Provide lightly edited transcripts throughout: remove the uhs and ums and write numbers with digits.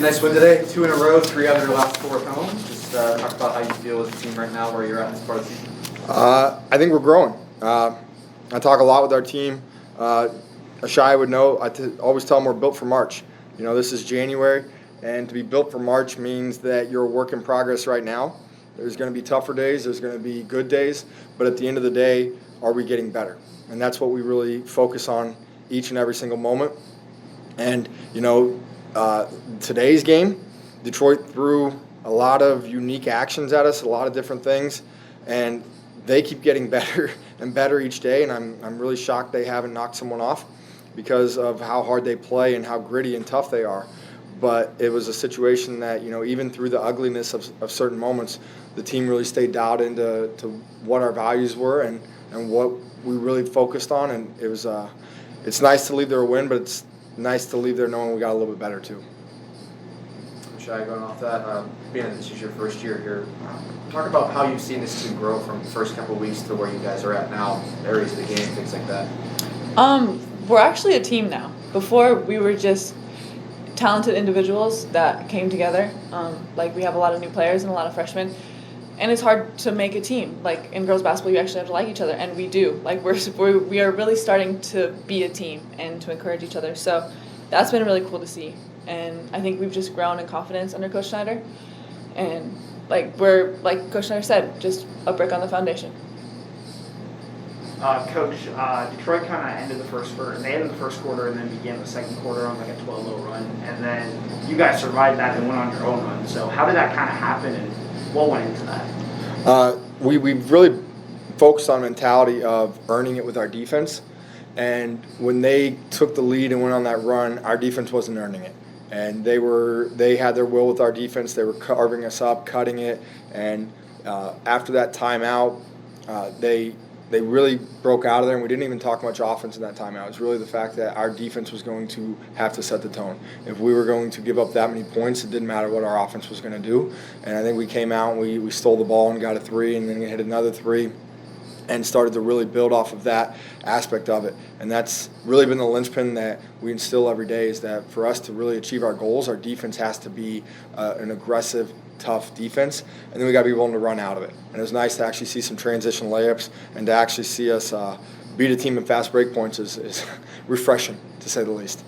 Nice win today, 2 in a row, 3 out of your last 4 at home. Just talk about how you feel as a team right now, where you're at in this part of the season. I think we're growing. I talk a lot with our team. Ashya would know, always tell them we're built for March. You know, this is January, and to be built for March means that you're a work in progress right now. There's going to be tougher days, there's going to be good days, but at the end of the day, are we getting better? And that's what we really focus on each and every single moment. And, you know, today's game, Detroit threw a lot of unique actions at us, a lot of different things, and they keep getting better and better each day, and I'm really shocked they haven't knocked someone off because of how hard they play and how gritty and tough they are. But it was a situation that, you know, even through the ugliness of certain moments, the team really stayed dialed into what our values were and what we really focused on, and it was it's nice to leave there a win, but it's nice to leave there knowing we got a little bit better too. Shai, going off that, being that this is your first year here, talk about how you've seen this team grow from the first couple of weeks to where you guys are at now, areas of the game, things like that. We're actually a team now. Before, we were just talented individuals that came together. Like, we have a lot of new players and a lot of freshmen, and it's hard to make a team. Like, in girls basketball, you actually have to like each other, and we do. Like, we are really starting to be a team and to encourage each other. So that's been really cool to see. And I think we've just grown in confidence under Coach Schneider. And, we're, like Coach Schneider said, just a brick on the foundation. Coach, Detroit kind of ended the first quarter and then began the second quarter on like a 12-0 run, and then you guys survived that and went on your own run. So how did that kind of happen, and what went into that? We've really focused on mentality of earning it with our defense, and when they took the lead and went on that run, our defense wasn't earning it. And they had their will with our defense. They were carving us up, cutting it, and after that timeout, they really broke out of there, and we didn't even talk much offense in that timeout. It was really the fact that our defense was going to have to set the tone. If we were going to give up that many points, it didn't matter what our offense was going to do. And I think we came out and we stole the ball and got a 3, and then we hit another 3. And started to really build off of that aspect of it. And that's really been the linchpin that we instill every day, is that for us to really achieve our goals, our defense has to be an aggressive, tough defense, and then we got to be willing to run out of it. And it was nice to actually see some transition layups, and to actually see us beat a team in fast break points is refreshing, to say the least.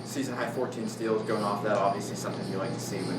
Season high 14 steals, going off that, obviously something you like to see with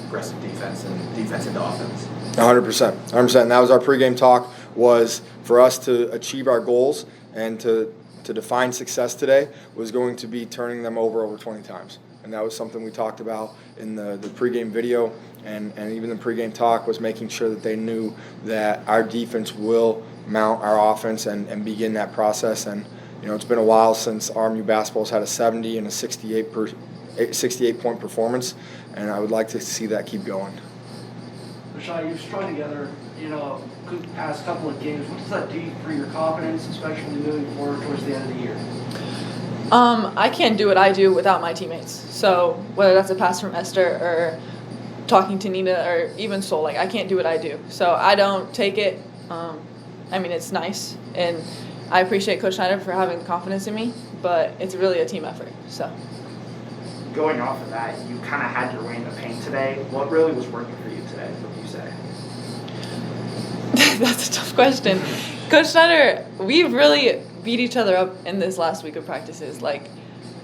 aggressive defense and defense into offense. 100%. And that was our pregame talk, was for us to achieve our goals and to define success today was going to be turning them over 20 times. And that was something we talked about in the pregame video and even the pregame talk, was making sure that they knew that our defense will mount our offense and begin that process. And you know, it's been a while since RMU basketball's had a 70 and a 68-point performance, and I would like to see that keep going. Ashya, you've strung together, the past couple of games. What does that do for your confidence, especially moving forward towards the end of the year? I can't do what I do without my teammates. So whether that's a pass from Esther or talking to Nina or even Sol, I can't do what I do. So I don't take it. It's nice, and I appreciate Coach Schneider for having confidence in me, but it's really a team effort. So going off of that, you kind of had your way in the paint today. What really was working for you today, would you say? That's a tough question. Coach Schneider, we've really beat each other up in this last week of practices.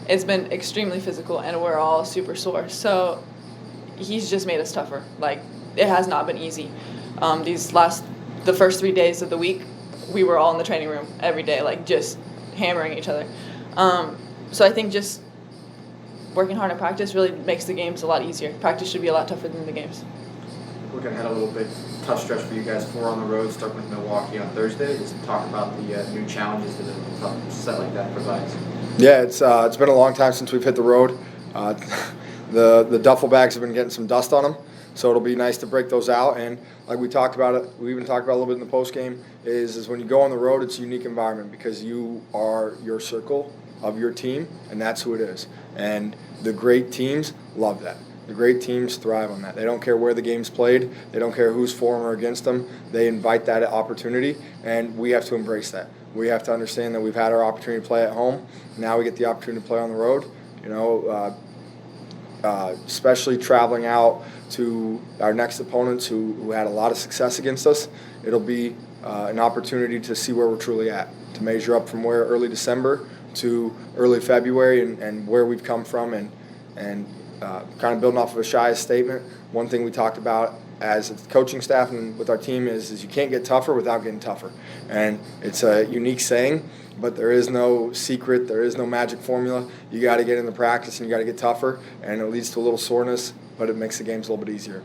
It's been extremely physical, and we're all super sore. So he's just made us tougher. It has not been easy. The first 3 days of the week, we were all in the training room every day, just hammering each other. So I think just working hard in practice really makes the games a lot easier. Practice should be a lot tougher than the games. Looking ahead a little bit, tough stretch for you guys, 4 on the road, starting with Milwaukee on Thursday. Just talk about the new challenges that a tough set like that provides. Yeah, it's been a long time since we've hit the road. The duffel bags have been getting some dust on them, so it'll be nice to break those out. And like we talked about it, we even talked about a little bit in the post game, is when you go on the road, it's a unique environment because you are your circle of your team, and that's who it is. And the great teams love that. The great teams thrive on that. They don't care where the game's played. They don't care who's for them or against them. They invite that opportunity, and we have to embrace that. We have to understand that we've had our opportunity to play at home. Now we get the opportunity to play on the road. especially traveling out to our next opponents who had a lot of success against us. It'll be an opportunity to see where we're truly at, to measure up from where early December to early February and where we've come from and kind of building off of Ashya's statement. One thing we talked about as a coaching staff and with our team is you can't get tougher without getting tougher. And it's a unique saying, but there is no secret, there is no magic formula. You got to get into practice and you got to get tougher, and it leads to a little soreness, but it makes the games a little bit easier.